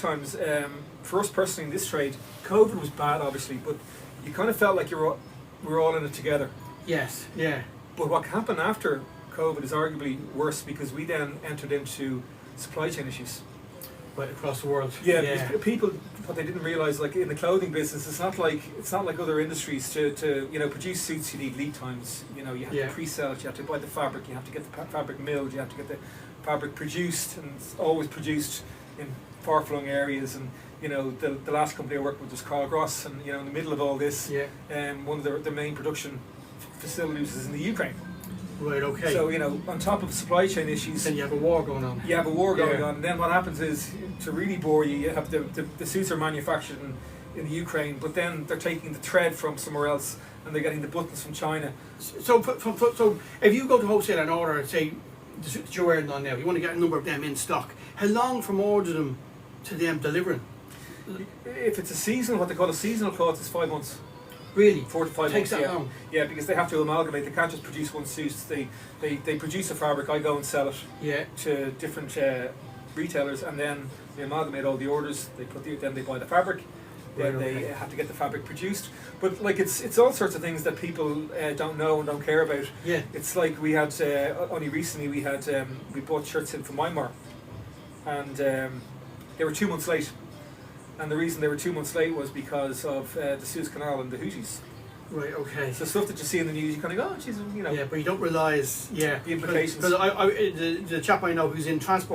Times, for us personally in this trade, COVID was bad, obviously, but you kind of felt like we're all in it together. Yes, yeah. But what happened after COVID is arguably worse because we then entered into supply chain issues. Right across the world. Yeah, because people, what they didn't realise, like in the clothing business, it's not like other industries. To produce suits, you need lead times. You have to pre-sell it. You have to buy the fabric. You have to get the fabric milled. You have to get the fabric produced, and it's always produced in far-flung areas. And the last company I worked with was Carl Gross, and in the middle of all this, one of the main production facilities is in the Ukraine. Right, okay. So, on top of supply chain issues, then you have a war going on. You have a war going on, and then what happens is, to really bore you, you have the suits are manufactured in the Ukraine, but then they're taking the thread from somewhere else, and they're getting the buttons from China. So if you go to wholesale and order, say, the suit that you're wearing on now, you want to get a number of them in stock, how long from order them to them delivering? If it's a seasonal, what they call a seasonal cloth, is 5 months. Really? 4 to 5 months. Takes that long? Yeah, because they have to amalgamate. They can't just produce one suit. They produce a fabric. I go and sell it to different retailers, and then they amalgamate all the orders. Then they buy the fabric. Then they have to get the fabric produced. But it's all sorts of things that people don't know and don't care about. Yeah. It's like we had only recently we bought shirts in from Myanmar, and they were 2 months late. And the reason they were 2 months late was because of the Suez Canal and the Houthis. Right, okay. So stuff that you see in the news, you kind of go, oh, geez, Yeah, but you don't realise, the implications. Because the chap I know who's in transport